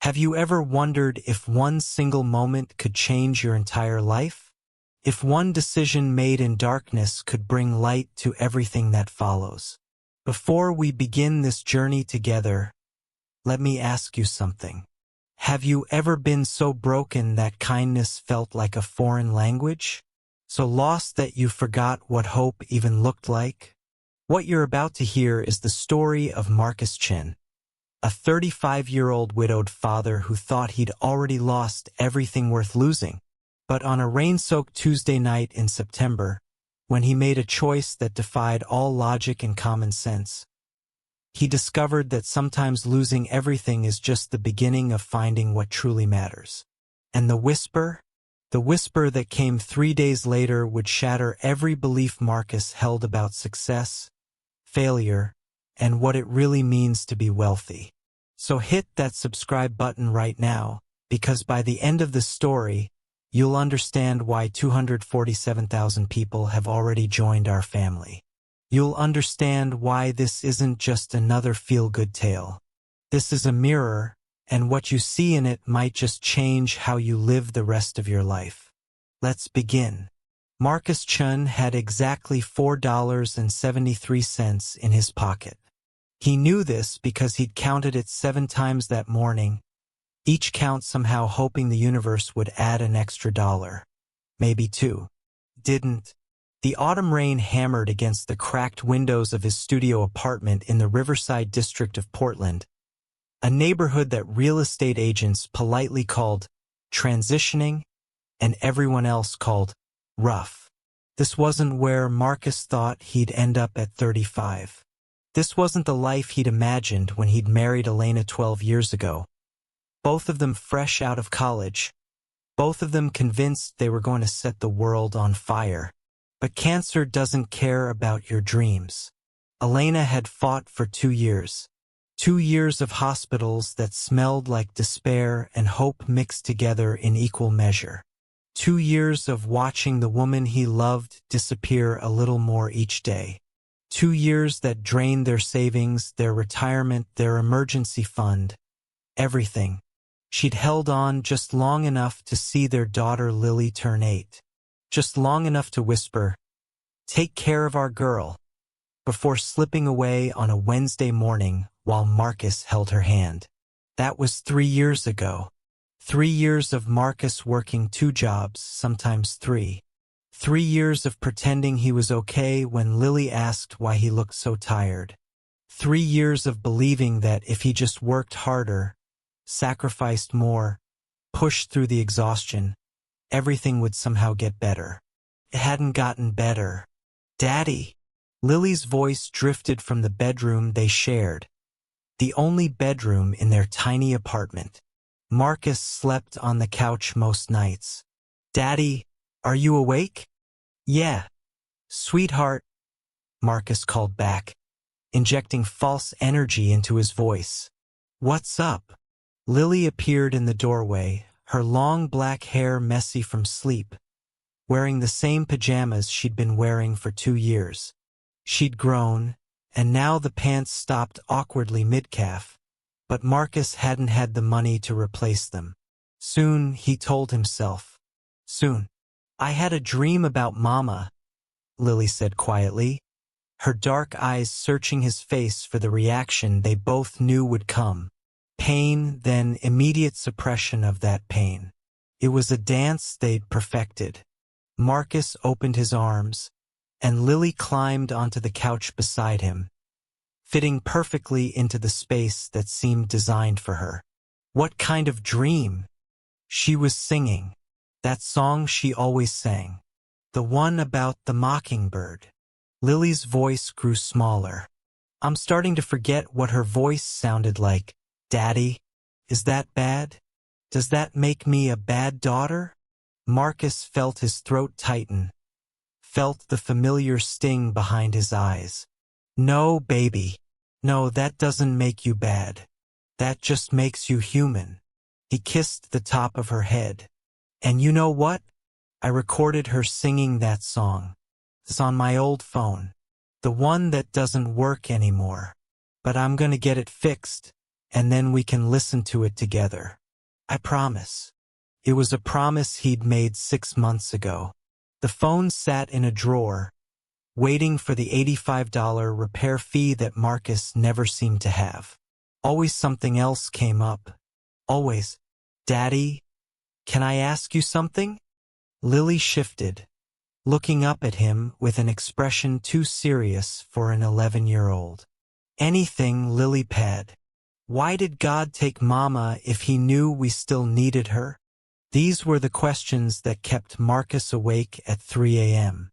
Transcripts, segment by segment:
Have you ever wondered if one single moment could change your entire life? If one decision made in darkness could bring light to everything that follows? Before we begin this journey together, let me ask you something. Have you ever been so broken that kindness felt like a foreign language? So lost that you forgot what hope even looked like? What you're about to hear is the story of Marcus Chen, a 35-year-old widowed father who thought he'd already lost everything worth losing. But on a rain-soaked Tuesday night in September, when he made a choice that defied all logic and common sense, he discovered that sometimes losing everything is just the beginning of finding what truly matters. And the whisper that came 3 days later would shatter every belief Marcus held about success, failure, and what it really means to be wealthy. So hit that subscribe button right now, because by the end of the story, you'll understand why 247,000 people have already joined our family. You'll understand why this isn't just another feel-good tale. This is a mirror, and what you see in it might just change how you live the rest of your life. Let's begin. Marcus Chen had exactly $4.73 in his pocket. He knew this because he'd counted it 7 times that morning, each count somehow hoping the universe would add an extra $1, maybe 2. Didn't. The autumn rain hammered against the cracked windows of his studio apartment in the Riverside district of Portland, a neighborhood that real estate agents politely called transitioning and everyone else called rough. This wasn't where Marcus thought he'd end up at 35. This wasn't the life he'd imagined when he'd married Elena 12 years ago. Both of them fresh out of college. Both of them convinced they were going to set the world on fire. But cancer doesn't care about your dreams. Elena had fought for 2 years. 2 years of hospitals that smelled like despair and hope mixed together in equal measure. 2 years of watching the woman he loved disappear a little more each day. 2 years that drained their savings, their retirement, their emergency fund, everything. She'd held on just long enough to see their daughter Lily turn 8. Just long enough to whisper, "Take care of our girl," before slipping away on a Wednesday morning while Marcus held her hand. That was 3 years ago. 3 years of Marcus working 2 jobs, sometimes 3. 3 years of pretending he was okay when Lily asked why he looked so tired. 3 years of believing that if he just worked harder, sacrificed more, pushed through the exhaustion, everything would somehow get better. It hadn't gotten better. "Daddy!" Lily's voice drifted from the bedroom they shared, the only bedroom in their tiny apartment. Marcus slept on the couch most nights. "Daddy, are you awake?" "Yeah, sweetheart," Marcus called back, injecting false energy into his voice. "What's up?" Lily appeared in the doorway, her long black hair messy from sleep, wearing the same pajamas she'd been wearing for 2 years. She'd grown, and now the pants stopped awkwardly mid-calf, but Marcus hadn't had the money to replace them. Soon, he told himself. Soon. "I had a dream about Mama," Lily said quietly, her dark eyes searching his face for the reaction they both knew would come. Pain, then immediate suppression of that pain. It was a dance they'd perfected. Marcus opened his arms, and Lily climbed onto the couch beside him, fitting perfectly into the space that seemed designed for her. What kind of dream? She was singing. That song she always sang. The one about the mockingbird. Lily's voice grew smaller. I'm starting to forget what her voice sounded like. "Daddy, is that bad? Does that make me a bad daughter?" Marcus felt his throat tighten, felt the familiar sting behind his eyes. "No, baby. No, that doesn't make you bad. That just makes you human." He kissed the top of her head. "And you know what? I recorded her singing that song. It's on my old phone. The one that doesn't work anymore. But I'm gonna get it fixed. and then we can listen to it together. I promise. It was a promise he'd made 6 months ago. The phone sat in a drawer, waiting for the $85 repair fee that Marcus never seemed to have. Always something else came up. Always. Daddy, can I ask you something? Lily shifted, looking up at him with an expression too serious for an 11-year-old. Anything, Lily Pad. Why did God take Mama if he knew we still needed her? These were the questions that kept Marcus awake at 3 a.m.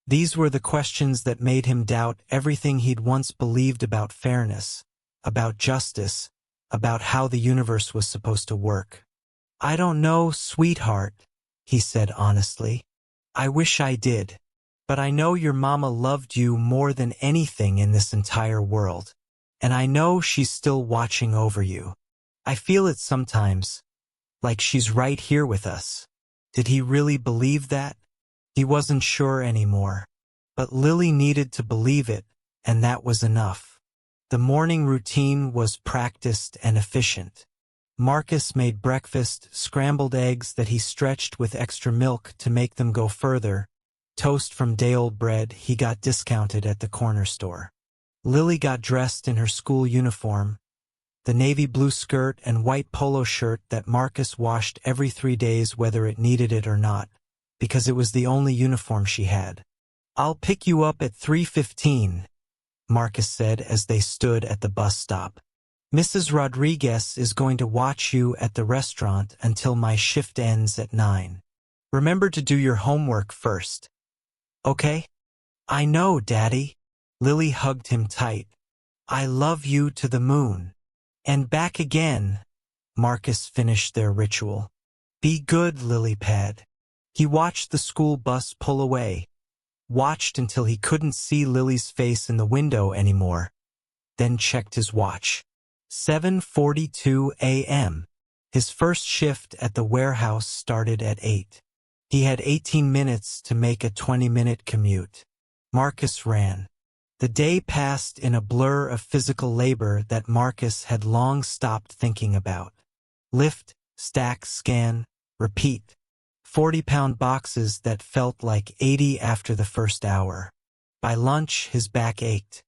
These were the questions that made him doubt everything he'd once believed about fairness, about justice, about how the universe was supposed to work. I don't know, sweetheart, he said honestly. I wish I did. But I know your mama loved you more than anything in this entire world. And I know she's still watching over you. I feel it sometimes, like she's right here with us. Did he really believe that? He wasn't sure anymore. But Lily needed to believe it, and that was enough. The morning routine was practiced and efficient. Marcus made breakfast, scrambled eggs that he stretched with extra milk to make them go further, toast from day-old bread he got discounted at the corner store. Lily got dressed in her school uniform, the navy blue skirt and white polo shirt that Marcus washed every 3 days whether it needed it or not, because it was the only uniform she had. I'll pick you up at 3:15, Marcus said as they stood at the bus stop. Mrs. Rodriguez is going to watch you at the restaurant until my shift ends at 9. Remember to do your homework first. Okay? I know, Daddy. Lily hugged him tight. I love you to the moon. And back again. Marcus finished their ritual. Be good, Lilypad. He watched the school bus pull away, watched until he couldn't see Lily's face in the window anymore, then checked his watch. 7:42 a.m. His first shift at the warehouse started at 8. He had 18 minutes to make a 20-minute commute. Marcus ran. The day passed in a blur of physical labor that Marcus had long stopped thinking about. Lift, stack, scan, repeat. 40-pound boxes that felt like 80 after the first hour. By lunch, his back ached.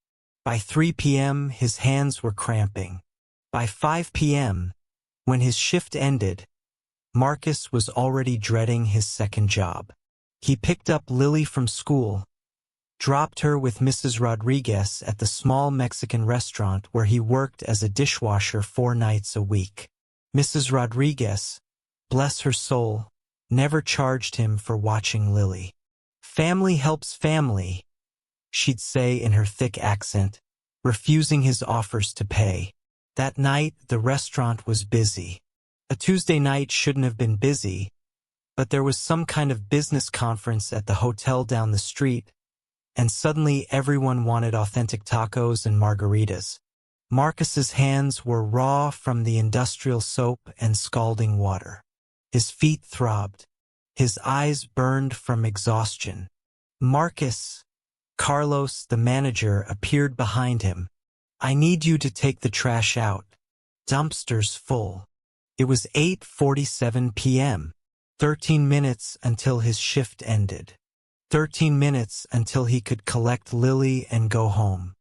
By 3 p.m., his hands were cramping. By 5 p.m., when his shift ended, Marcus was already dreading his second job. He picked up Lily from school, dropped her with Mrs. Rodriguez at the small Mexican restaurant where he worked as a dishwasher 4 nights a week. Mrs. Rodriguez, bless her soul, never charged him for watching Lily. Family helps family, she'd say in her thick accent, refusing his offers to pay. That night, the restaurant was busy. A Tuesday night shouldn't have been busy, but there was some kind of business conference at the hotel down the street, and suddenly everyone wanted authentic tacos and margaritas. Marcus's hands were raw from the industrial soap and scalding water. His feet throbbed. His eyes burned from exhaustion. Marcus, Carlos, the manager, appeared behind him. I need you to take the trash out. Dumpster's full. It was 8:47 p.m. 13 minutes until his shift ended. 13 minutes until he could collect Lily and go home.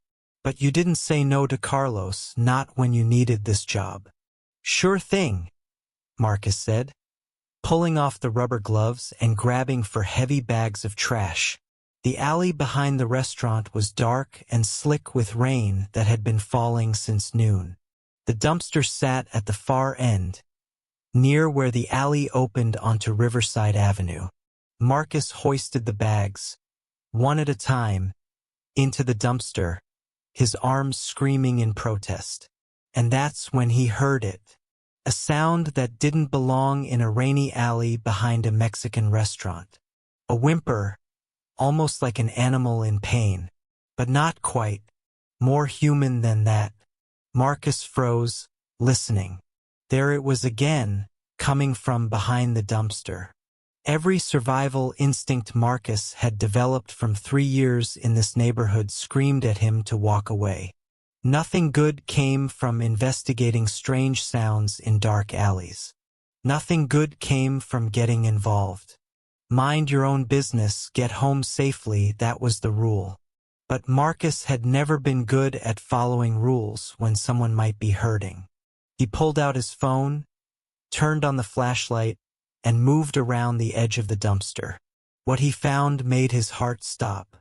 But you didn't say no to Carlos, not when you needed this job. Sure thing, Marcus said, pulling off the rubber gloves and grabbing for heavy bags of trash. The alley behind the restaurant was dark and slick with rain that had been falling since noon. The dumpster sat at the far end, near where the alley opened onto Riverside Avenue. Marcus hoisted the bags, one at a time, into the dumpster, his arms screaming in protest. And that's when he heard it. A sound that didn't belong in a rainy alley behind a Mexican restaurant. A whimper, almost like an animal in pain. But not quite. More human than that. Marcus froze, listening. There it was again, coming from behind the dumpster. Every survival instinct Marcus had developed from 3 years in this neighborhood screamed at him to walk away. Nothing good came from investigating strange sounds in dark alleys. Nothing good came from getting involved. Mind your own business, get home safely, that was the rule. But Marcus had never been good at following rules when someone might be hurting. He pulled out his phone, turned on the flashlight, and moved around the edge of the dumpster. What he found made his heart stop.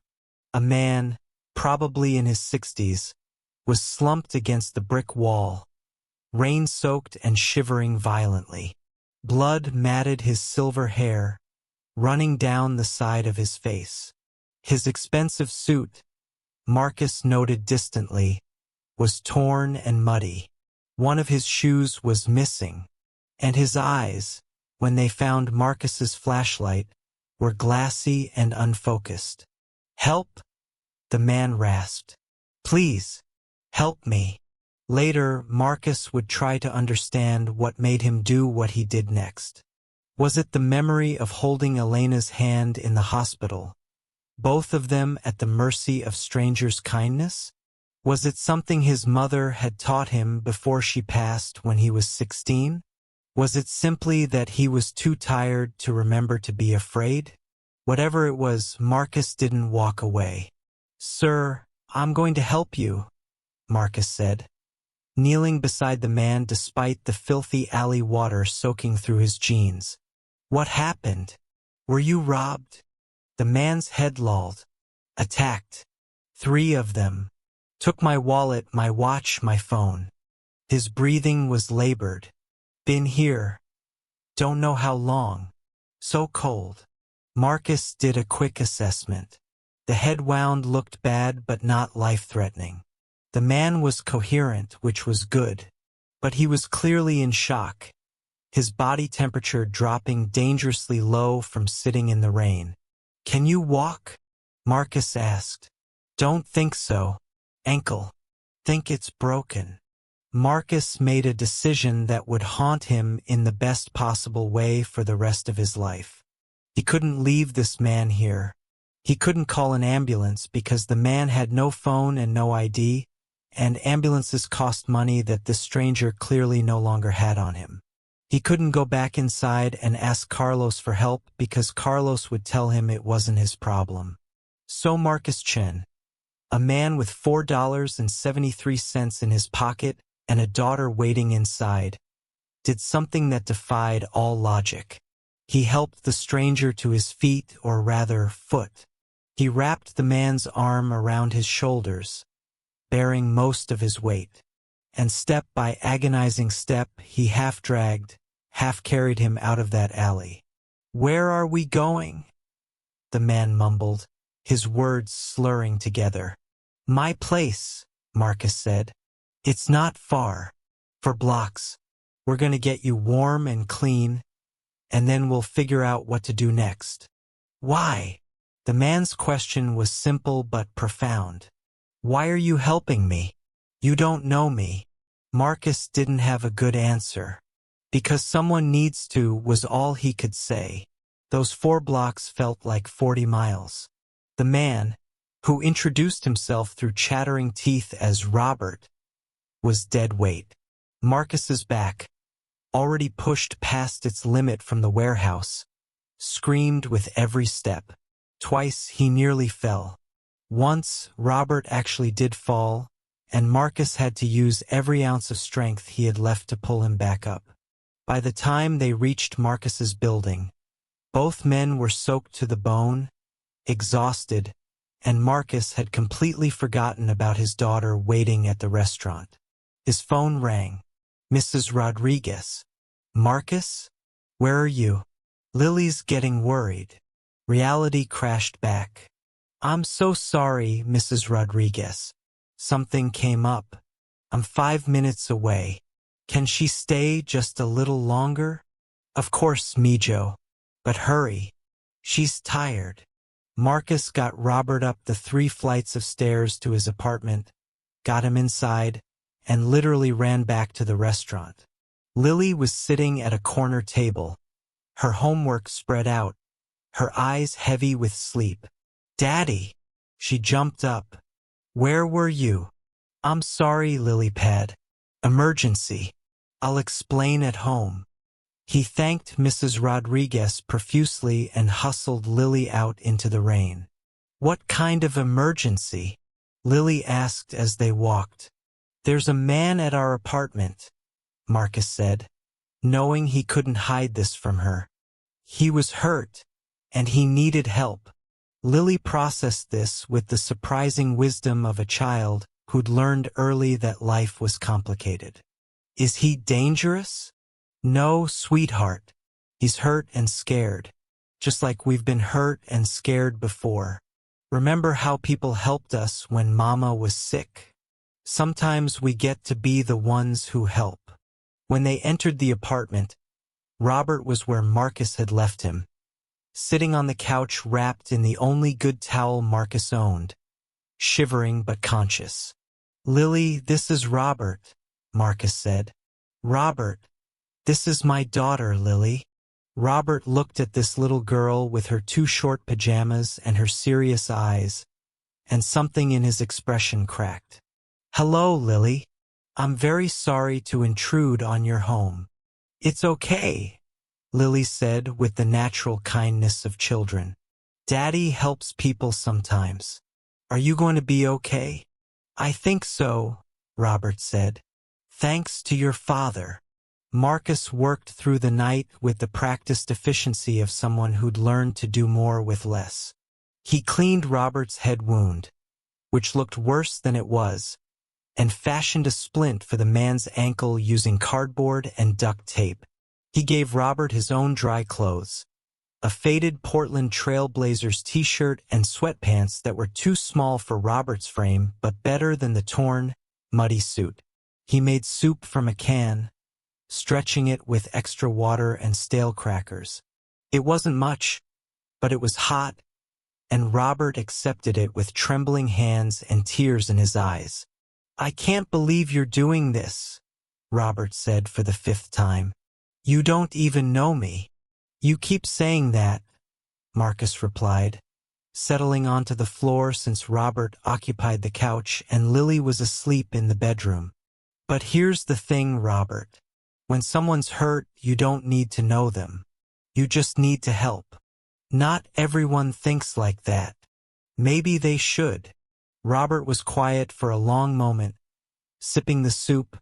A man, probably in his 60s, was slumped against the brick wall, rain-soaked and shivering violently. Blood matted his silver hair, running down the side of his face. His expensive suit, Marcus noted distantly, was torn and muddy. One of his shoes was missing, and his eyes, when they found Marcus's flashlight, were glassy and unfocused. "Help!" the man rasped. "Please, help me." Later, Marcus would try to understand what made him do what he did next. Was it the memory of holding Elena's hand in the hospital, both of them at the mercy of strangers' kindness? Was it something his mother had taught him before she passed when he was 16? Was it simply that he was too tired to remember to be afraid? Whatever it was, Marcus didn't walk away. "Sir, I'm going to help you," Marcus said, kneeling beside the man despite the filthy alley water soaking through his jeans. "What happened? Were you robbed?" The man's head lolled. "Attacked. 3 of them. Took my wallet, my watch, my phone." His breathing was labored. "Been here. Don't know how long. So cold." Marcus did a quick assessment. The head wound looked bad but not life-threatening. The man was coherent, which was good, but he was clearly in shock, his body temperature dropping dangerously low from sitting in the rain. "Can you walk?" Marcus asked. "Don't think so. Ankle. Think it's broken." Marcus made a decision that would haunt him in the best possible way for the rest of his life. He couldn't leave this man here. He couldn't call an ambulance because the man had no phone and no ID, and ambulances cost money that this stranger clearly no longer had on him. He couldn't go back inside and ask Carlos for help because Carlos would tell him it wasn't his problem. So Marcus Chen, a man with $4.73 in his pocket and a daughter waiting inside, did something that defied all logic. He helped the stranger to his feet, or rather, foot. He wrapped the man's arm around his shoulders, bearing most of his weight, and step by agonizing step he half-dragged, half-carried him out of that alley. "Where are we going?" the man mumbled, his words slurring together. "My place," Marcus said. "It's not far. For blocks. We're going to get you warm and clean, and then we'll figure out what to do next." "Why?" The man's question was simple but profound. "Why are you helping me? You don't know me." Marcus didn't have a good answer. "Because someone needs to," was all he could say. Those 4 blocks felt like 40 miles. The man, who introduced himself through chattering teeth as Robert, was dead weight. Marcus's back, already pushed past its limit from the warehouse, screamed with every step. Twice he nearly fell. Once Robert actually did fall, and Marcus had to use every ounce of strength he had left to pull him back up. By the time they reached Marcus's building, both men were soaked to the bone, exhausted, and Marcus had completely forgotten about his daughter waiting at the restaurant. His phone rang. "Mrs. Rodriguez." "Marcus? Where are you?" "Lily's getting worried." Reality crashed back. "I'm so sorry, Mrs. Rodriguez. Something came up. I'm 5 minutes away. Can she stay just a little longer?" "Of course, Mijo. But hurry. She's tired." Marcus got Robert up the 3 flights of stairs to his apartment, got him inside, and literally ran back to the restaurant. Lily was sitting at a corner table, her homework spread out, her eyes heavy with sleep. "Daddy!" She jumped up. "Where were you?" I'm sorry, Lilypad. Emergency. I'll explain at home. He thanked Mrs. Rodriguez profusely and hustled Lily out into the rain. What kind of emergency? Lily asked as they walked. There's a man at our apartment, Marcus said, knowing he couldn't hide this from her. He was hurt, and he needed help. Lily processed this with the surprising wisdom of a child who'd learned early that life was complicated. Is he dangerous? No, sweetheart. He's hurt and scared, just like we've been hurt and scared before. Remember how people helped us when Mama was sick? Sometimes we get to be the ones who help. When they entered the apartment, Robert was where Marcus had left him, sitting on the couch wrapped in the only good towel Marcus owned, shivering but conscious. Lily, this is Robert, Marcus said. Robert, this is my daughter, Lily. Robert looked at this little girl with her too short pajamas and her serious eyes, and something in his expression cracked. Hello, Lily. I'm very sorry to intrude on your home. It's okay, Lily said with the natural kindness of children. Daddy helps people sometimes. Are you going to be okay? I think so, Robert said. Thanks to your father. Marcus worked through the night with the practiced efficiency of someone who'd learned to do more with less. He cleaned Robert's head wound, which looked worse than it was, and fashioned a splint for the man's ankle using cardboard and duct tape. He gave Robert his own dry clothes, a faded Portland Trail Blazers t-shirt and sweatpants that were too small for Robert's frame but better than the torn, muddy suit. He made soup from a can, stretching it with extra water and stale crackers. It wasn't much, but it was hot, and Robert accepted it with trembling hands and tears in his eyes. I can't believe you're doing this, Robert said for the 5th time. You don't even know me. You keep saying that, Marcus replied, settling onto the floor since Robert occupied the couch and Lily was asleep in the bedroom. But here's the thing, Robert. When someone's hurt, you don't need to know them. You just need to help. Not everyone thinks like that. Maybe they should. Robert was quiet for a long moment, sipping the soup,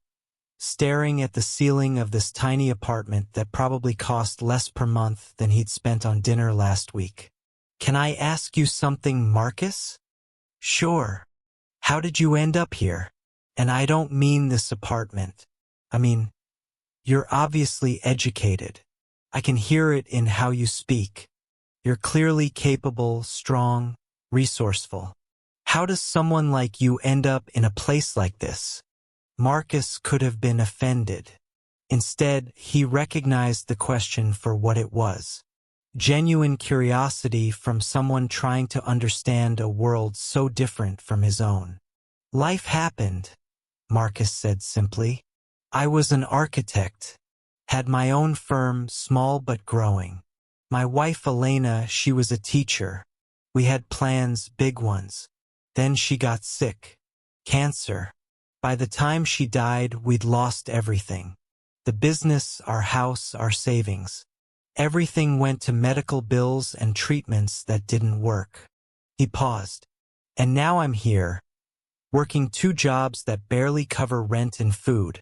staring at the ceiling of this tiny apartment that probably cost less per month than he'd spent on dinner last week. Can I ask you something, Marcus? Sure. How did you end up here? And I don't mean this apartment. I mean, you're obviously educated. I can hear it in how you speak. You're clearly capable, strong, resourceful. How does someone like you end up in a place like this? Marcus could have been offended. Instead, he recognized the question for what it was. Genuine curiosity from someone trying to understand a world so different from his own. Life happened, Marcus said simply. I was an architect, had my own firm, small but growing. My wife Elena, she was a teacher. We had plans, big ones. Then she got sick. Cancer. By the time she died, we'd lost everything. The business, our house, our savings. Everything went to medical bills and treatments that didn't work. He paused. And now I'm here, working 2 jobs that barely cover rent and food,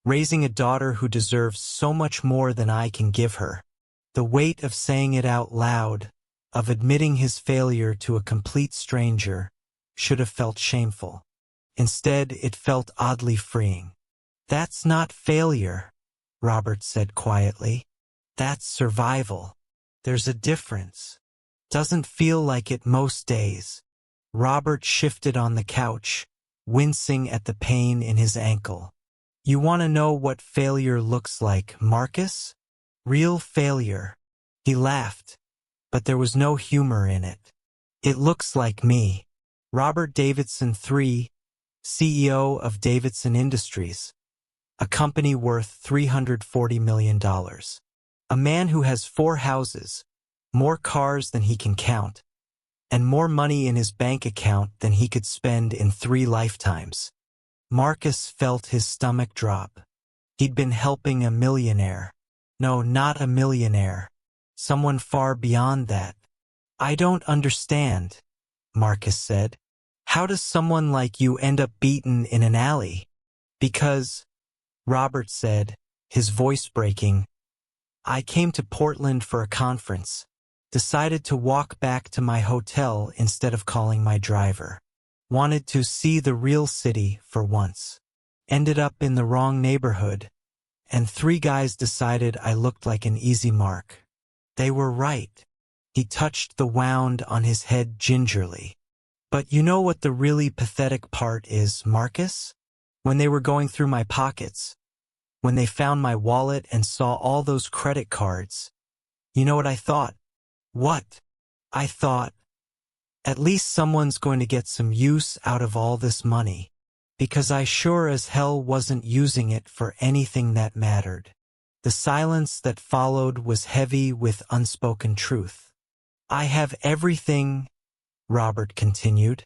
raising a daughter who deserves so much more than I can give her. The weight of saying it out loud, of admitting his failure to a complete stranger, should have felt shameful. Instead, it felt oddly freeing. That's not failure, Robert said quietly. That's survival. There's a difference. Doesn't feel like it most days. Robert shifted on the couch, wincing at the pain in his ankle. You want to know what failure looks like, Marcus? Real failure. He laughed, but there was no humor in it. It looks like me. Robert Davidson III, CEO of Davidson Industries, a company worth $340 million. A man who has 4 houses, more cars than he can count, and more money in his bank account than he could spend in 3 lifetimes. Marcus felt his stomach drop. He'd been helping a millionaire. No, not a millionaire. Someone far beyond that. I don't understand, Marcus said. How does someone like you end up beaten in an alley? Because, Robert said, his voice breaking, I came to Portland for a conference. Decided to walk back to my hotel instead of calling my driver. Wanted to see the real city for once. Ended up in the wrong neighborhood, and 3 guys decided I looked like an easy mark. They were right. He touched the wound on his head gingerly. But you know what the really pathetic part is, Marcus? When they were going through my pockets, when they found my wallet and saw all those credit cards, you know what I thought? What? I thought, at least someone's going to get some use out of all this money, because I sure as hell wasn't using it for anything that mattered. The silence that followed was heavy with unspoken truth. I have everything, Robert continued,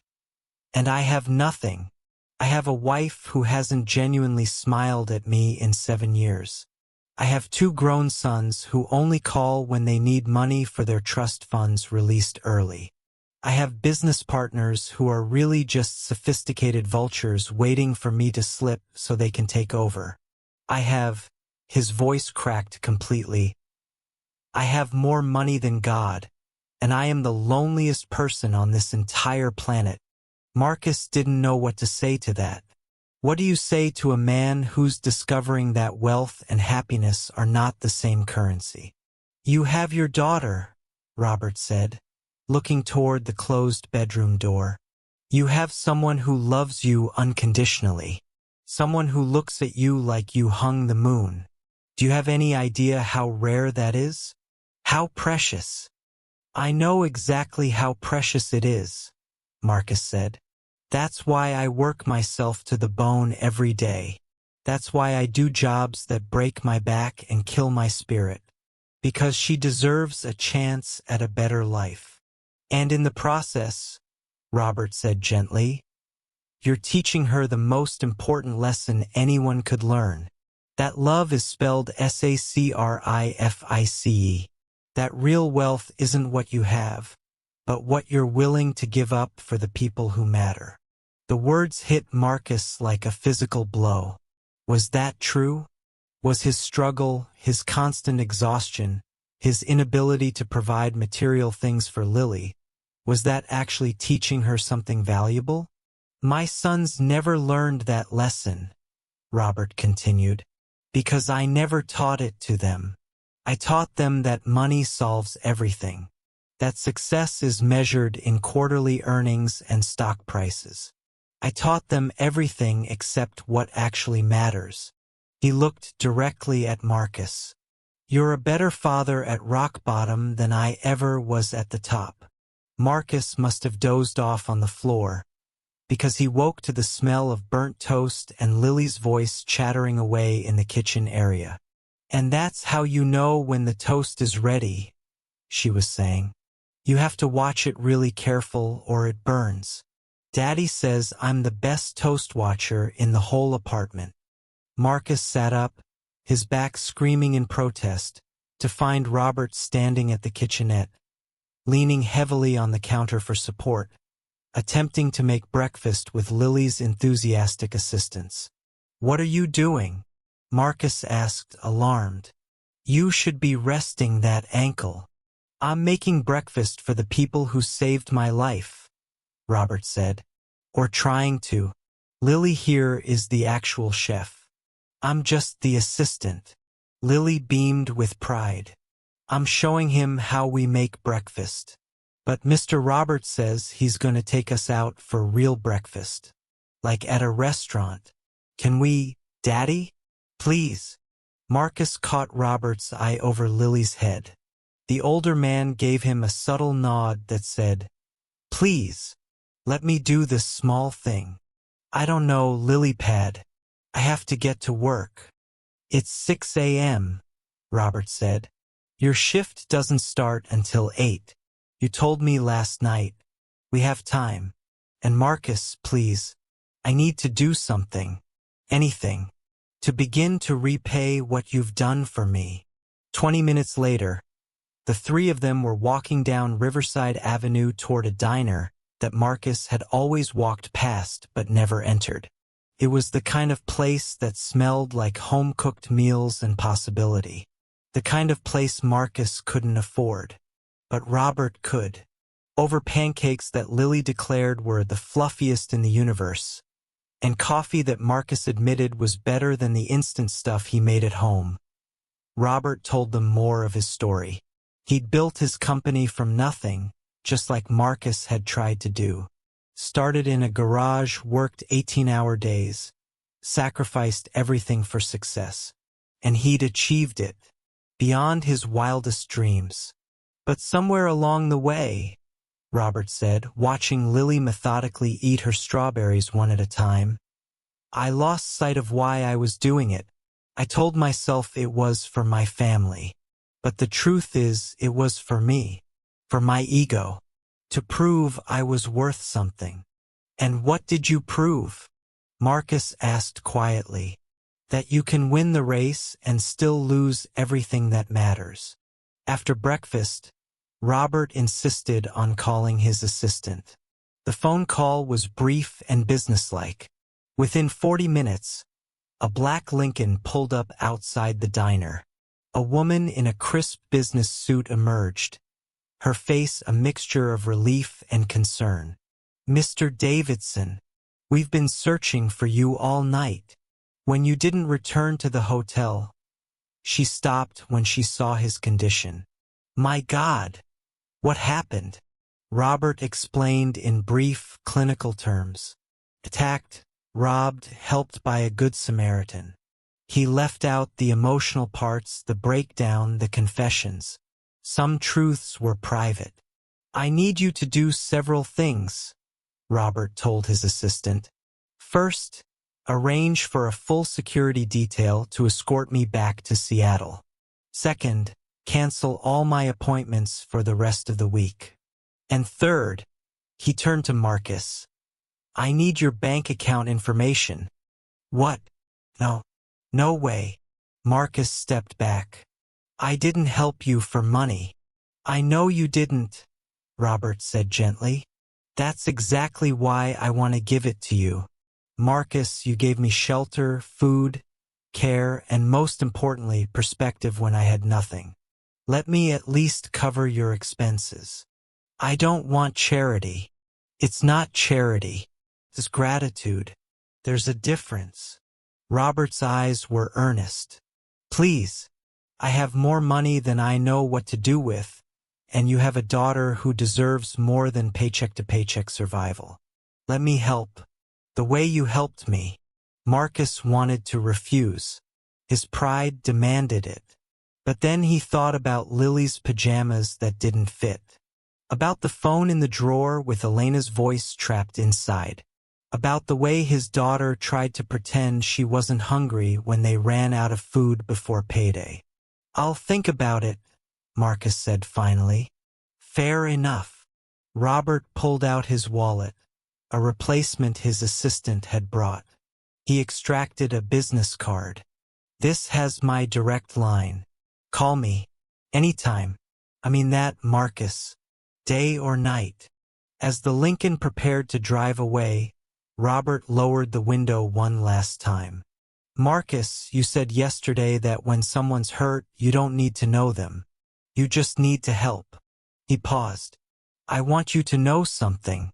and I have nothing. I have a wife who hasn't genuinely smiled at me in 7 years. I have 2 grown sons who only call when they need money for their trust funds released early. I have business partners who are really just sophisticated vultures waiting for me to slip so they can take over. I have, his voice cracked completely, I have more money than God, and I am the loneliest person on this entire planet. Marcus didn't know what to say to that. What do you say to a man who's discovering that wealth and happiness are not the same currency? You have your daughter, Robert said, looking toward the closed bedroom door. You have someone who loves you unconditionally. Someone who looks at you like you hung the moon. Do you have any idea how rare that is? How precious? I know exactly how precious it is, Marcus said. That's why I work myself to the bone every day. That's why I do jobs that break my back and kill my spirit. Because she deserves a chance at a better life. And in the process, Robert said gently, you're teaching her the most important lesson anyone could learn. That love is spelled sacrifice. That real wealth isn't what you have, but what you're willing to give up for the people who matter. The words hit Marcus like a physical blow. Was that true? Was his struggle, his constant exhaustion, his inability to provide material things for Lily, was that actually teaching her something valuable? My sons never learned that lesson, Robert continued, because I never taught it to them. I taught them that money solves everything, that success is measured in quarterly earnings and stock prices. I taught them everything except what actually matters. He looked directly at Marcus. You're a better father at rock bottom than I ever was at the top. Marcus must have dozed off on the floor, because he woke to the smell of burnt toast and Lily's voice chattering away in the kitchen area. And that's how you know when the toast is ready, she was saying. You have to watch it really careful or it burns. Daddy says I'm the best toast watcher in the whole apartment. Marcus sat up, his back screaming in protest, to find Robert standing at the kitchenette, leaning heavily on the counter for support, attempting to make breakfast with Lily's enthusiastic assistance. What are you doing? Marcus asked, alarmed. You should be resting that ankle. I'm making breakfast for the people who saved my life, Robert said. Or trying to. Lily here is the actual chef. I'm just the assistant. Lily beamed with pride. I'm showing him how we make breakfast. But Mr. Robert says he's going to take us out for real breakfast. Like at a restaurant. Can we, Daddy? Please. Marcus caught Robert's eye over Lily's head. The older man gave him a subtle nod that said, Please, let me do this small thing. I don't know, Lilypad. I have to get to work. It's 6 a.m., Robert said. Your shift doesn't start until 8. You told me last night. We have time. And Marcus, please, I need to do something, anything, to begin to repay what you've done for me. 20 minutes later, the three of them were walking down Riverside Avenue toward a diner that Marcus had always walked past but never entered. It was the kind of place that smelled like home-cooked meals and possibility. The kind of place Marcus couldn't afford. But Robert could. Over pancakes that Lily declared were the fluffiest in the universe, and coffee that Marcus admitted was better than the instant stuff he made at home. Robert told them more of his story. He'd built his company from nothing, just like Marcus had tried to do. Started in a garage, worked 18-hour days, sacrificed everything for success. And he'd achieved it, beyond his wildest dreams. But somewhere along the way, Robert said, watching Lily methodically eat her strawberries one at a time, I lost sight of why I was doing it. I told myself it was for my family. But the truth is, it was for me, for my ego, to prove I was worth something. And what did you prove? Marcus asked quietly. That you can win the race and still lose everything that matters. After breakfast, Robert insisted on calling his assistant. The phone call was brief and businesslike. Within 40 minutes, a black Lincoln pulled up outside the diner. A woman in a crisp business suit emerged, her face a mixture of relief and concern. Mr. Davidson, we've been searching for you all night. When you didn't return to the hotel, she stopped when she saw his condition. My God, what happened? Robert explained in brief, clinical terms. Attacked, robbed, helped by a good Samaritan. He left out the emotional parts, the breakdown, the confessions. Some truths were private. I need you to do several things, Robert told his assistant. First, arrange for a full security detail to escort me back to Seattle. Second, cancel all my appointments for the rest of the week. And third, he turned to Marcus. I need your bank account information. What? No way. Marcus stepped back. I didn't help you for money. I know you didn't, Robert said gently. That's exactly why I want to give it to you. Marcus, you gave me shelter, food, care, and most importantly, perspective when I had nothing. Let me at least cover your expenses. I don't want charity. It's not charity. It's gratitude. There's a difference. Robert's eyes were earnest. Please, I have more money than I know what to do with, and you have a daughter who deserves more than paycheck-to-paycheck survival. Let me help. The way you helped me. Marcus wanted to refuse. His pride demanded it. But then he thought about Lily's pajamas that didn't fit. About the phone in the drawer with Elena's voice trapped inside. About the way his daughter tried to pretend she wasn't hungry when they ran out of food before payday. I'll think about it, Marcus said finally. Fair enough. Robert pulled out his wallet, a replacement his assistant had brought. He extracted a business card. This has my direct line. Call me. Anytime. I mean that, Marcus. Day or night. As the Lincoln prepared to drive away, Robert lowered the window one last time. Marcus, you said yesterday that when someone's hurt, you don't need to know them. You just need to help. He paused. I want you to know something.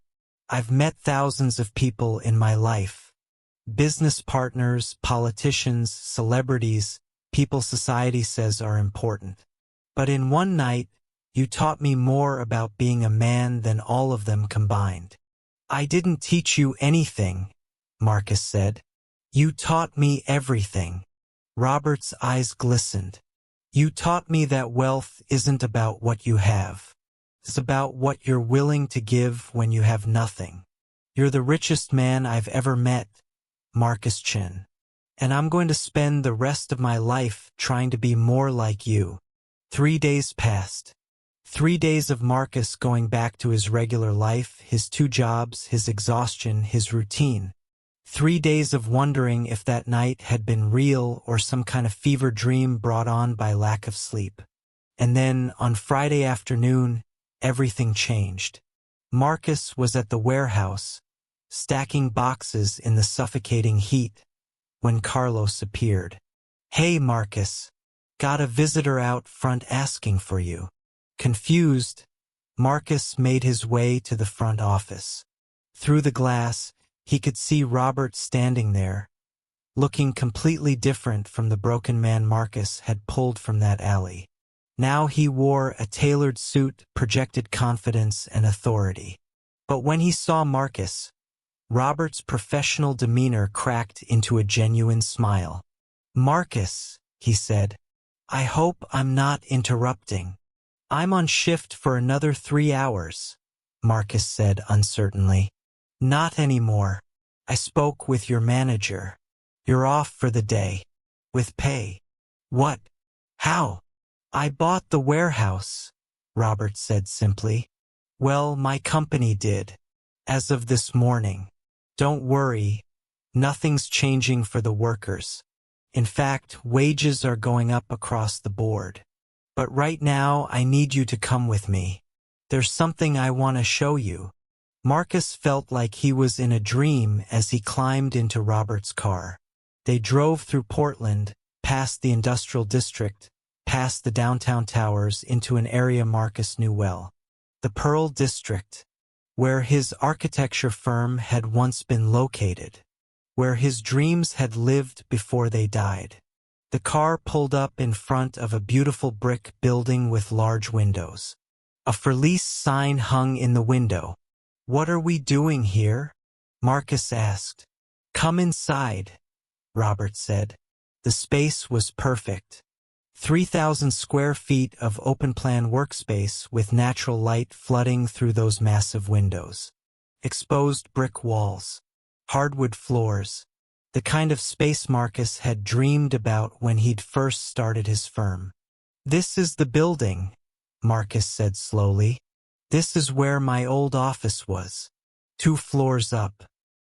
I've met thousands of people in my life. Business partners, politicians, celebrities, people society says are important. But in one night, you taught me more about being a man than all of them combined. I didn't teach you anything, Marcus said. You taught me everything. Robert's eyes glistened. You taught me that wealth isn't about what you have. It's about what you're willing to give when you have nothing. You're the richest man I've ever met, Marcus Chen. And I'm going to spend the rest of my life trying to be more like you. 3 days passed. 3 days of Marcus going back to his regular life, his 2 jobs, his exhaustion, his routine. 3 days of wondering if that night had been real or some kind of fever dream brought on by lack of sleep. And then, on Friday afternoon, everything changed. Marcus was at the warehouse, stacking boxes in the suffocating heat, when Carlos appeared. "Hey, Marcus. Got a visitor out front asking for you." Confused, Marcus made his way to the front office. Through the glass, he could see Robert standing there, looking completely different from the broken man Marcus had pulled from that alley. Now he wore a tailored suit, projected confidence and authority. But when he saw Marcus, Robert's professional demeanor cracked into a genuine smile. "Marcus," he said, "I hope I'm not interrupting." "I'm on shift for another 3 hours," Marcus said uncertainly. "Not anymore. I spoke with your manager. You're off for the day. With pay." "What? How?" "I bought the warehouse," Robert said simply. "Well, my company did. As of this morning. Don't worry. Nothing's changing for the workers. In fact, wages are going up across the board. But right now, I need you to come with me. There's something I want to show you." Marcus felt like he was in a dream as he climbed into Robert's car. They drove through Portland, past the industrial district, past the downtown towers into an area Marcus knew well. The Pearl District, where his architecture firm had once been located, where his dreams had lived before they died. The car pulled up in front of a beautiful brick building with large windows. A for lease sign hung in the window. "What are we doing here?" Marcus asked. "Come inside," Robert said. The space was perfect. 3,000 square feet of open-plan workspace with natural light flooding through those massive windows. Exposed brick walls. Hardwood floors. The kind of space Marcus had dreamed about when he'd first started his firm. "This is the building," Marcus said slowly. "This is where my old office was. 2 floors up.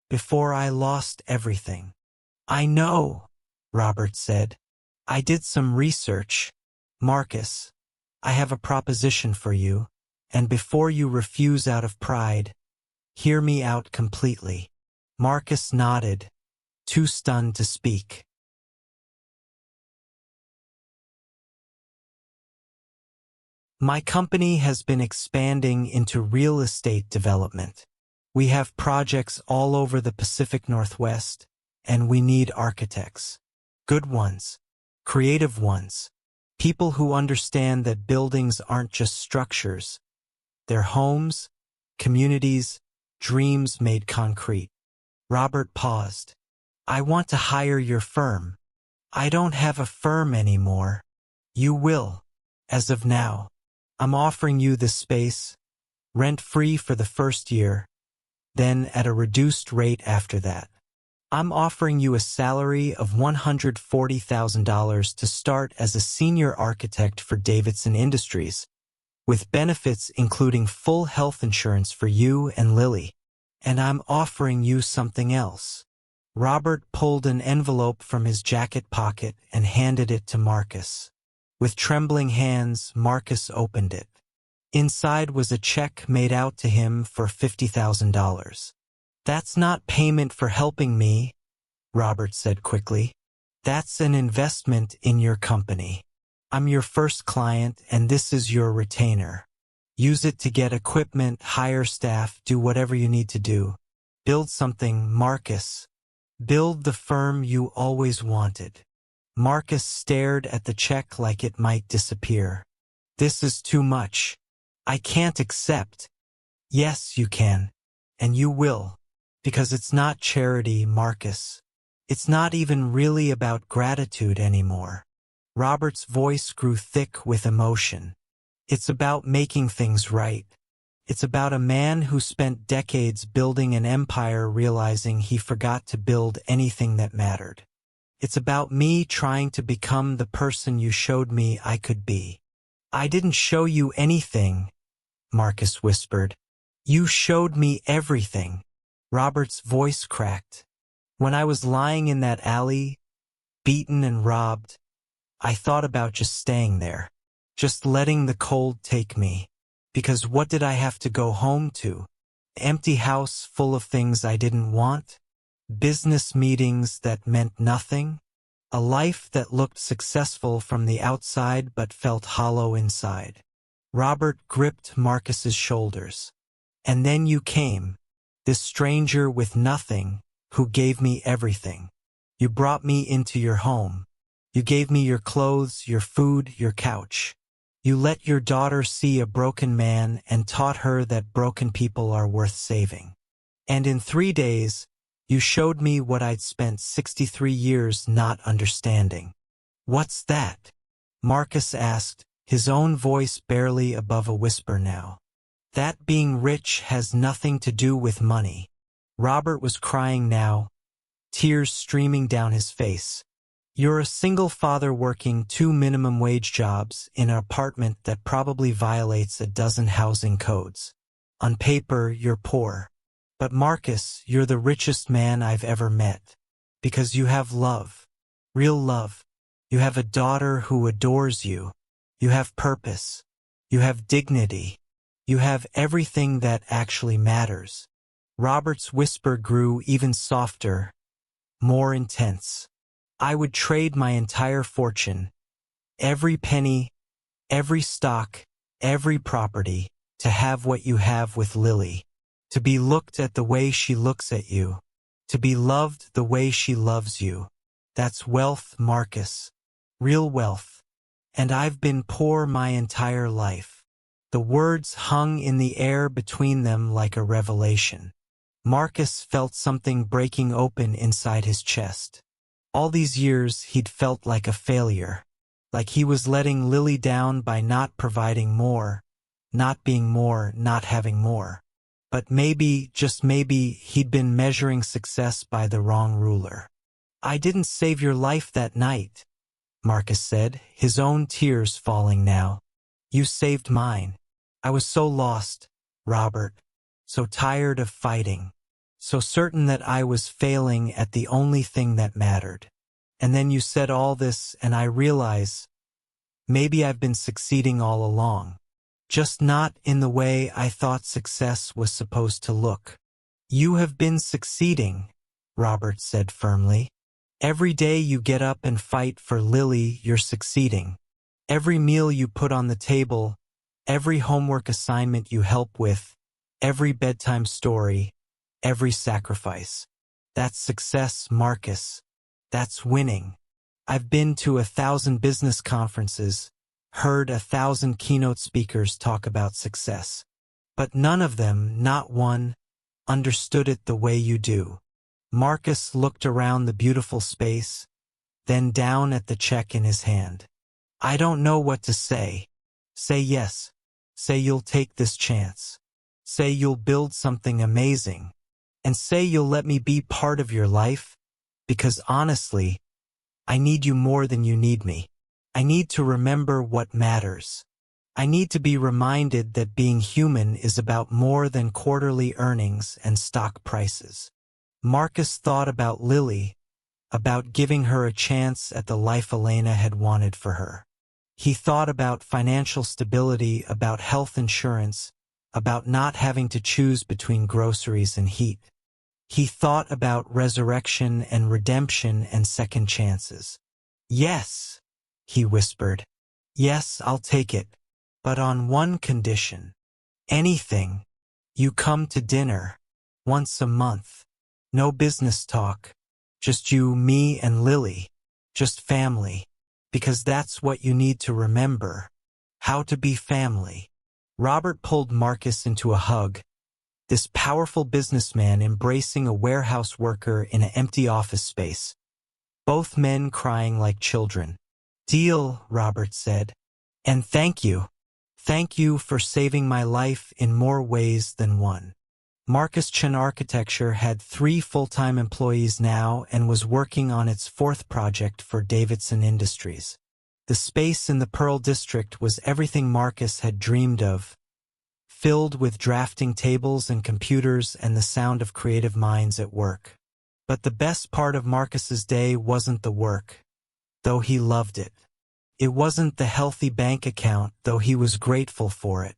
Before I lost everything." "I know," Robert said. "I did some research. Marcus, I have a proposition for you, and before you refuse out of pride, hear me out completely." Marcus nodded, too stunned to speak. "My company has been expanding into real estate development. We have projects all over the Pacific Northwest, and we need architects. Good ones. Creative ones. People who understand that buildings aren't just structures. They're homes, communities, dreams made concrete." Robert paused. "I want to hire your firm." "I don't have a firm anymore." "You will, as of now. I'm offering you this space, rent-free for the first year, then at a reduced rate after that. I'm offering you a salary of $140,000 to start as a senior architect for Davidson Industries, with benefits including full health insurance for you and Lily. And I'm offering you something else." Robert pulled an envelope from his jacket pocket and handed it to Marcus. With trembling hands, Marcus opened it. Inside was a check made out to him for $50,000. "That's not payment for helping me," Robert said quickly. "That's an investment in your company. I'm your first client, and this is your retainer. Use it to get equipment, hire staff, do whatever you need to do. Build something, Marcus. Build the firm you always wanted." Marcus stared at the check like it might disappear. "This is too much. I can't accept." "Yes, you can. And you will. Because it's not charity, Marcus. It's not even really about gratitude anymore." Robert's voice grew thick with emotion. "It's about making things right. It's about a man who spent decades building an empire realizing he forgot to build anything that mattered. It's about me trying to become the person you showed me I could be." "I didn't show you anything," Marcus whispered. "You showed me everything." Robert's voice cracked. When I was lying in that alley, beaten and robbed, I thought about just staying there, just letting the cold take me. Because what did I have to go home to? Empty house full of things I didn't want? Business meetings that meant nothing? A life that looked successful from the outside but felt hollow inside. Robert gripped Marcus's shoulders. And then you came, this stranger with nothing, who gave me everything. You brought me into your home. You gave me your clothes, your food, your couch. You let your daughter see a broken man and taught her that broken people are worth saving. And in 3 days, you showed me what I'd spent 63 years not understanding. What's that? Marcus asked, his own voice barely above a whisper now. That being rich has nothing to do with money. Robert was crying now, tears streaming down his face. You're a single father working 2 minimum wage jobs in an apartment that probably violates a dozen housing codes. On paper, you're poor. But Marcus, you're the richest man I've ever met. Because you have love. Real love. You have a daughter who adores you. You have purpose. You have dignity. You have everything that actually matters. Robert's whisper grew even softer, more intense. I would trade my entire fortune, every penny, every stock, every property, to have what you have with Lily. To be looked at the way she looks at you. To be loved the way she loves you. That's wealth, Marcus. Real wealth. And I've been poor my entire life. The words hung in the air between them like a revelation. Marcus felt something breaking open inside his chest. All these years he'd felt like a failure. Like he was letting Lily down by not providing more, not being more, not having more. But maybe, just maybe, he'd been measuring success by the wrong ruler. I didn't save your life that night, Marcus said, his own tears falling now. You saved mine. I was so lost, Robert, so tired of fighting, so certain that I was failing at the only thing that mattered. And then you said all this and I realize, maybe I've been succeeding all along. Just not in the way I thought success was supposed to look. You have been succeeding, Robert said firmly. Every day you get up and fight for Lily, you're succeeding. Every meal you put on the table, every homework assignment you help with, every bedtime story, every sacrifice. That's success, Marcus. That's winning. I've been to 1,000 business conferences, heard 1,000 keynote speakers talk about success. But none of them, not one, understood it the way you do. Marcus looked around the beautiful space, then down at the check in his hand. I don't know what to say. Say yes. Say you'll take this chance. Say you'll build something amazing. And say you'll let me be part of your life, because honestly, I need you more than you need me. I need to remember what matters. I need to be reminded that being human is about more than quarterly earnings and stock prices. Marcus thought about Lily, about giving her a chance at the life Elena had wanted for her. He thought about financial stability, about health insurance, about not having to choose between groceries and heat. He thought about resurrection and redemption and second chances. Yes, he whispered. Yes, I'll take it, but on one condition. Anything. You come to dinner. Once a month. No business talk. Just you, me, and Lily. Just family. Because that's what you need to remember. How to be family. Robert pulled Marcus into a hug. This powerful businessman embracing a warehouse worker in an empty office space. Both men crying like children. Deal, Robert said. And thank you. Thank you for saving my life in more ways than one. Marcus Chen Architecture had 3 full-time employees now and was working on its 4th project for Davidson Industries. The space in the Pearl District was everything Marcus had dreamed of, filled with drafting tables and computers and the sound of creative minds at work. But the best part of Marcus's day wasn't the work, though he loved it. It wasn't the healthy bank account, though he was grateful for it.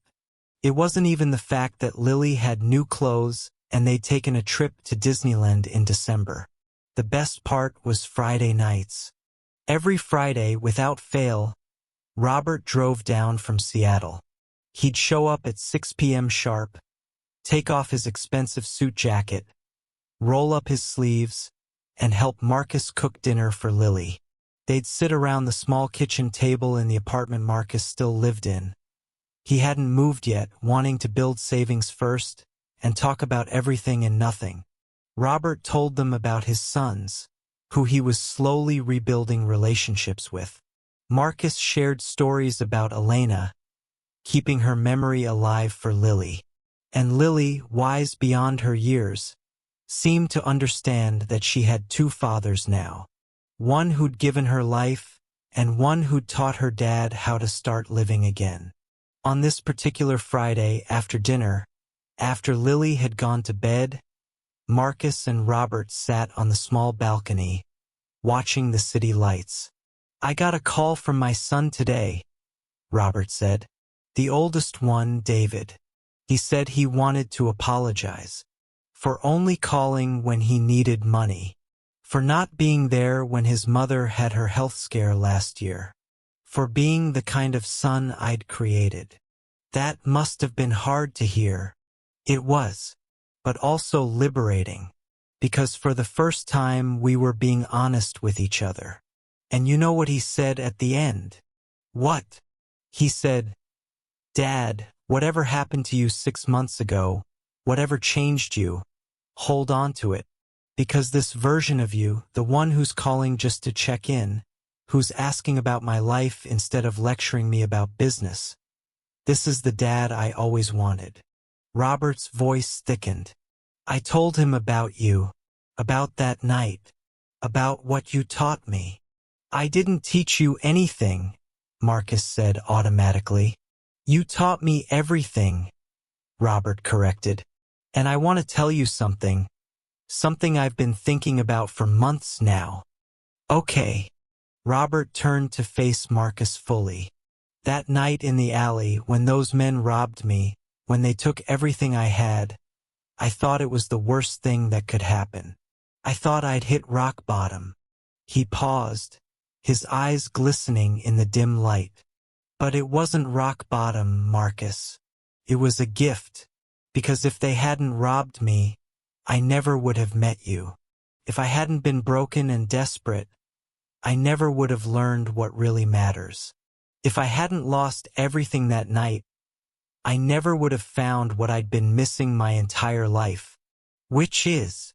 It wasn't even the fact that Lily had new clothes and they'd taken a trip to Disneyland in December. The best part was Friday nights. Every Friday, without fail, Robert drove down from Seattle. He'd show up at 6 p.m. sharp, take off his expensive suit jacket, roll up his sleeves, and help Marcus cook dinner for Lily. They'd sit around the small kitchen table in the apartment Marcus still lived in. He hadn't moved yet, wanting to build savings first and talk about everything and nothing. Robert told them about his sons, who he was slowly rebuilding relationships with. Marcus shared stories about Elena, keeping her memory alive for Lily. And Lily, wise beyond her years, seemed to understand that she had two fathers now. One who'd given her life, and one who'd taught her dad how to start living again. On this particular Friday after dinner, after Lily had gone to bed, Marcus and Robert sat on the small balcony, watching the city lights. "I got a call from my son today," Robert said. "The oldest one, David. He said he wanted to apologize for only calling when he needed money, for not being there when his mother had her health scare last year, for being the kind of son I'd created. That must have been hard to hear." It was, but also liberating, because for the first time we were being honest with each other. And you know what he said at the end? What? He said, "Dad, whatever happened to you 6 months ago, whatever changed you, hold on to it. Because this version of you, the one who's calling just to check in, who's asking about my life instead of lecturing me about business, this is the dad I always wanted." Robert's voice thickened. "I told him about you, about that night, about what you taught me." "I didn't teach you anything," Marcus said automatically. "You taught me everything," Robert corrected. "And I want to tell you something I've been thinking about for months now." "Okay." Robert turned to face Marcus fully. "That night in the alley when those men robbed me, when they took everything I had, I thought it was the worst thing that could happen. I thought I'd hit rock bottom." He paused, his eyes glistening in the dim light. "But it wasn't rock bottom, Marcus. It was a gift, because if they hadn't robbed me, I never would have met you. If I hadn't been broken and desperate, I never would have learned what really matters. If I hadn't lost everything that night, I never would have found what I'd been missing my entire life. Which is,"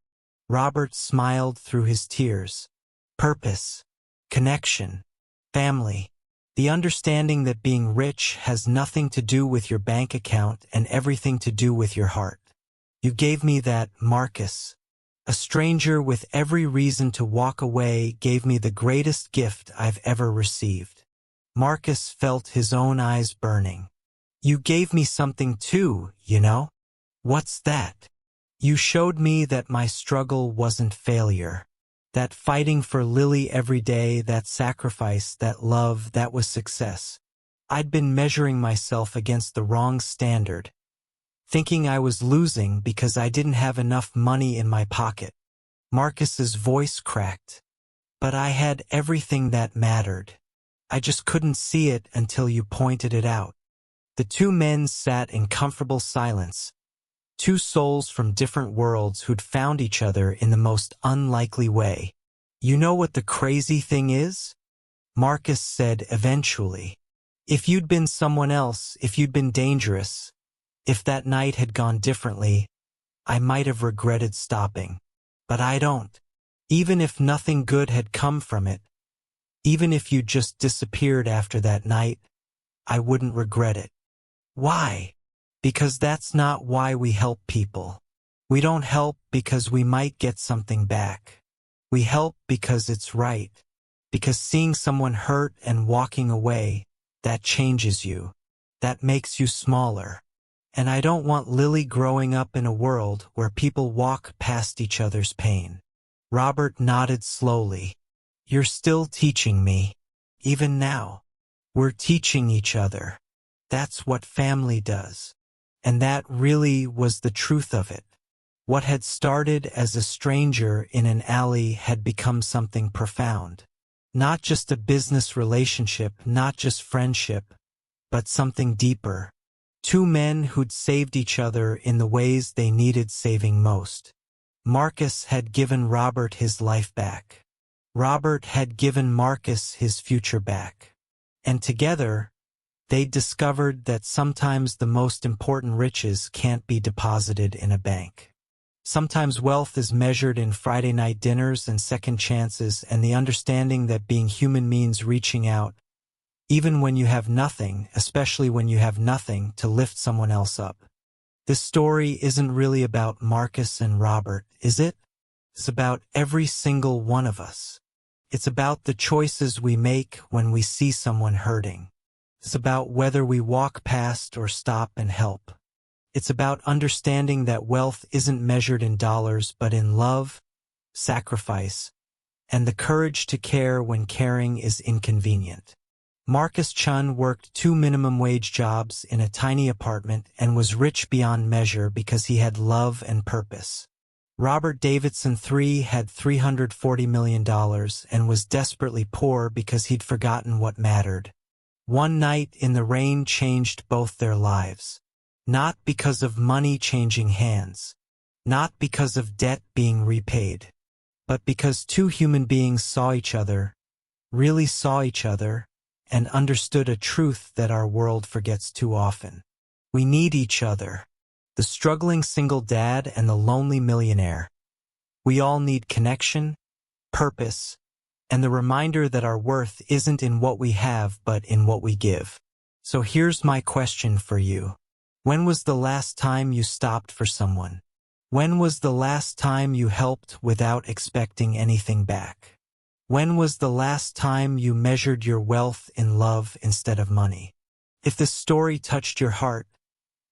Robert smiled through his tears, "purpose, connection, family. The understanding that being rich has nothing to do with your bank account and everything to do with your heart. You gave me that, Marcus. A stranger with every reason to walk away gave me the greatest gift I've ever received." Marcus felt his own eyes burning. "You gave me something too, you know." "What's that?" "You showed me that my struggle wasn't failure. That fighting for Lily every day, that sacrifice, that love, that was success. I'd been measuring myself against the wrong standard, thinking I was losing because I didn't have enough money in my pocket." Marcus's voice cracked. "But I had everything that mattered. I just couldn't see it until you pointed it out." The two men sat in comfortable silence, two souls from different worlds who'd found each other in the most unlikely way. "You know what the crazy thing is?" Marcus said eventually. "If you'd been someone else, if you'd been dangerous, if that night had gone differently, I might have regretted stopping. But I don't. Even if nothing good had come from it, even if you just disappeared after that night, I wouldn't regret it." "Why?" "Because that's not why we help people. We don't help because we might get something back. We help because it's right. Because seeing someone hurt and walking away, that changes you. That makes you smaller. And I don't want Lily growing up in a world where people walk past each other's pain." Robert nodded slowly. You're still teaching me. Even now. We're teaching each other. That's what family does. And that really was the truth of it. What had started as a stranger in an alley had become something profound. Not just a business relationship, not just friendship, but something deeper. Two men who'd saved each other in the ways they needed saving most. Marcus had given Robert his life back. Robert had given Marcus his future back. And together, they discovered that sometimes the most important riches can't be deposited in a bank. Sometimes wealth is measured in Friday night dinners and second chances and the understanding that being human means reaching out, even when you have nothing, especially when you have nothing, to lift someone else up. This story isn't really about Marcus and Robert, is it? It's about every single one of us. It's about the choices we make when we see someone hurting. It's about whether we walk past or stop and help. It's about understanding that wealth isn't measured in dollars but in love, sacrifice, and the courage to care when caring is inconvenient. Marcus Chen worked 2 minimum wage jobs in a tiny apartment and was rich beyond measure because he had love and purpose. Robert Davidson III had $340 million and was desperately poor because he'd forgotten what mattered. One night in the rain changed both their lives. Not because of money changing hands, not because of debt being repaid, but because two human beings saw each other, really saw each other, and understood a truth that our world forgets too often. We need each other. The struggling single dad and the lonely millionaire. We all need connection, purpose, and the reminder that our worth isn't in what we have but in what we give. So here's my question for you. When was the last time you stopped for someone? When was the last time you helped without expecting anything back? When was the last time you measured your wealth in love instead of money? If this story touched your heart,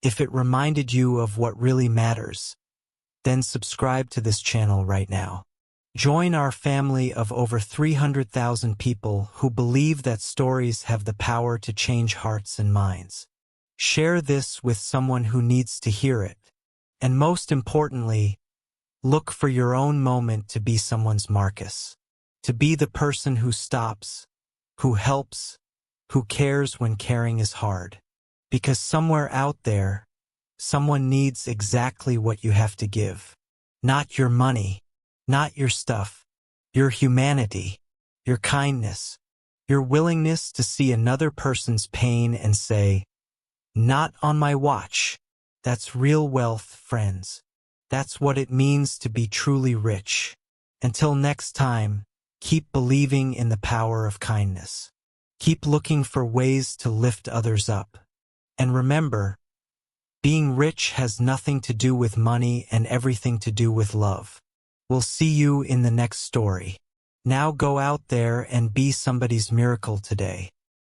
if it reminded you of what really matters, then subscribe to this channel right now. Join our family of over 300,000 people who believe that stories have the power to change hearts and minds. Share this with someone who needs to hear it. And most importantly, look for your own moment to be someone's Marcus. To be the person who stops, who helps, who cares when caring is hard. Because somewhere out there, someone needs exactly what you have to give. Not your money, not your stuff, your humanity, your kindness, your willingness to see another person's pain and say, "Not on my watch." That's real wealth, friends. That's what it means to be truly rich. Until next time, keep believing in the power of kindness. Keep looking for ways to lift others up. And remember, being rich has nothing to do with money and everything to do with love. We'll see you in the next story. Now go out there and be somebody's miracle today.